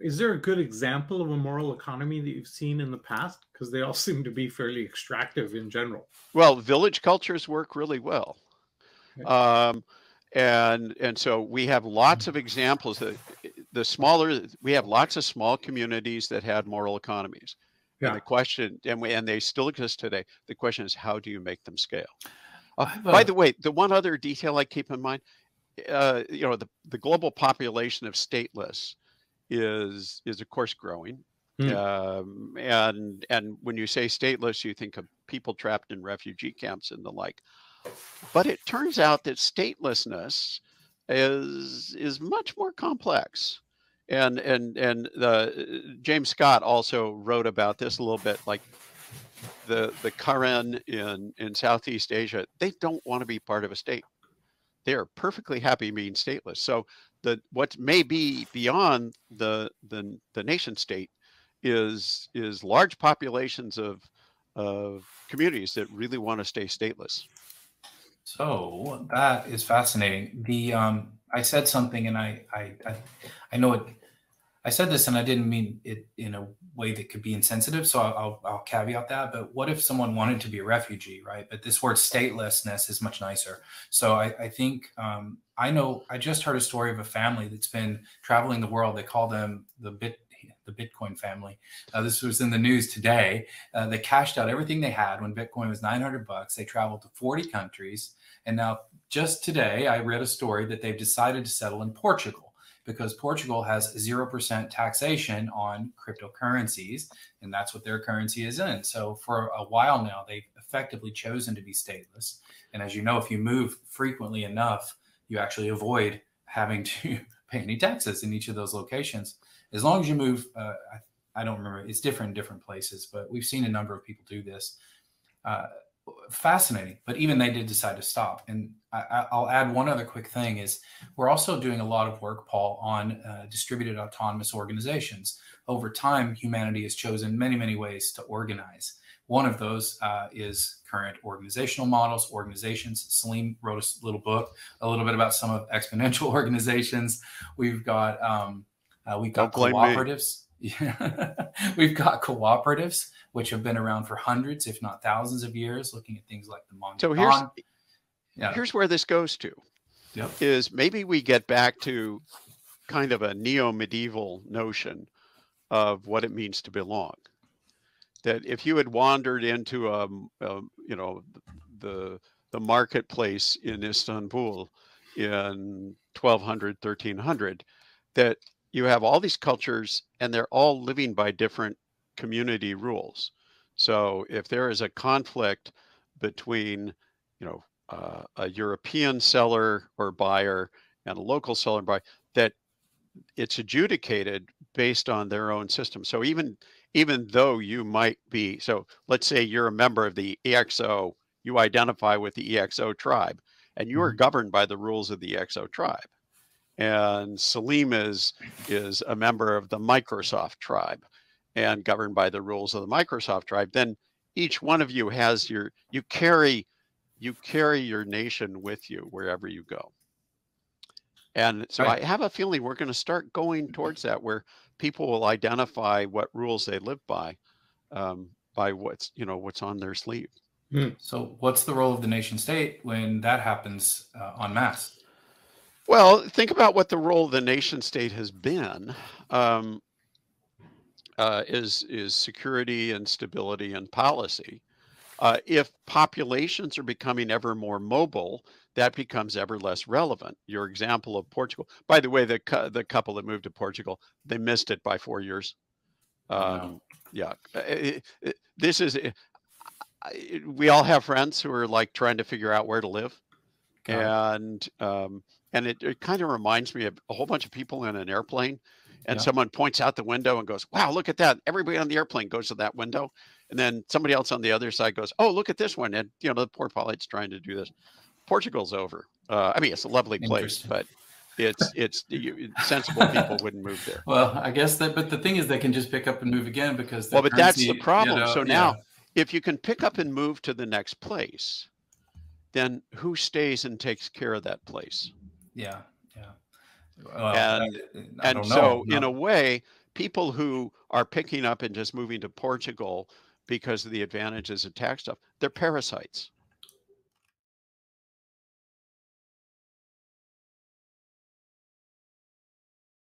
is there a good example of a moral economy that you've seen in the past? Because they all seem to be fairly extractive in general. Well, village cultures work really well. Okay. And so we have lots of examples that we have lots of small communities that had moral economies. And Yeah. the question, and they still exist today. The question is, how do you make them scale? I By the way, the one other detail I keep in mind, the global population of stateless is of course growing. And when you say stateless, you think of people trapped in refugee camps and the like. But it turns out that statelessness is much more complex. And James Scott also wrote about this a little bit, like the Kurin in Southeast Asia. They don't want to be part of a state. They are perfectly happy being stateless. So what may be beyond the nation state is large populations of communities that really want to stay stateless. So that is fascinating. I said something, and I know it. I said this, and I didn't mean it in a way that could be insensitive. So I'll caveat that. But what if someone wanted to be a refugee, right? But this word statelessness is much nicer. So I think I know. I just heard a story of a family that's been traveling the world. They call them the Bitcoin family. This was in the news today. They cashed out everything they had when Bitcoin was $900. They traveled to 40 countries. And now just today, I read a story that they've decided to settle in Portugal because Portugal has 0% taxation on cryptocurrencies. And that's what their currency is in. So for a while now, they've effectively chosen to be stateless. And as you know, if you move frequently enough, you actually avoid having to pay any taxes in each of those locations. As long as you move, I don't remember, it's different in different places, but we've seen a number of people do this. Fascinating, but even they did decide to stop. And I'll add one other quick thing is we're also doing a lot of work, Paul, on distributed autonomous organizations. Over time, humanity has chosen many, many ways to organize. One of those is current organizational models, organizations. Salim wrote a little book, a little bit about some of exponential organizations. We've got cooperatives. Yeah. We've got cooperatives, which have been around for hundreds, if not thousands of years, looking at things like the Monte. So here's where this goes to. Yep. Is maybe we get back to kind of a neo-medieval notion of what it means to belong. That if you had wandered into the marketplace in Istanbul in 1200, 1300, that you have all these cultures and they're all living by different community rules. So if there is a conflict between, a European seller or buyer and a local seller and buyer, that it's adjudicated based on their own system. So even though you might be, so let's say you're a member of the EXO, you identify with the EXO tribe, and you are governed by the rules of the EXO tribe. And Salim is a member of the Microsoft tribe and governed by the rules of the Microsoft tribe. Then each one of you has you carry your nation with you wherever you go. And so I have a feeling we're going to start going towards that, where people will identify what rules they live by what's on their sleeve. So what's the role of the nation state when that happens en masse? Well, think about what the role of the nation state has been. Is security and stability and policy. If populations are becoming ever more mobile, that becomes ever less relevant. Your example of Portugal, by the way, the couple that moved to Portugal, they missed it by 4 years. Yeah, this is. We all have friends who are like trying to figure out where to live, and it kind of reminds me of a whole bunch of people in an airplane. And someone points out the window and goes, "Wow, look at that." Everybody on the airplane goes to that window. And then somebody else on the other side goes, "Oh, look at this one." And, the poor pilot's trying to do this. Portugal's over. I mean, it's a lovely place, but sensible people wouldn't move there. Well, I guess but the thing is they can just pick up and move again because but that's the problem. So now if you can pick up and move to the next place, then who stays and takes care of that place? Yeah. And so in a way, people who are picking up and just moving to Portugal because of the advantages of tax stuff, they're parasites.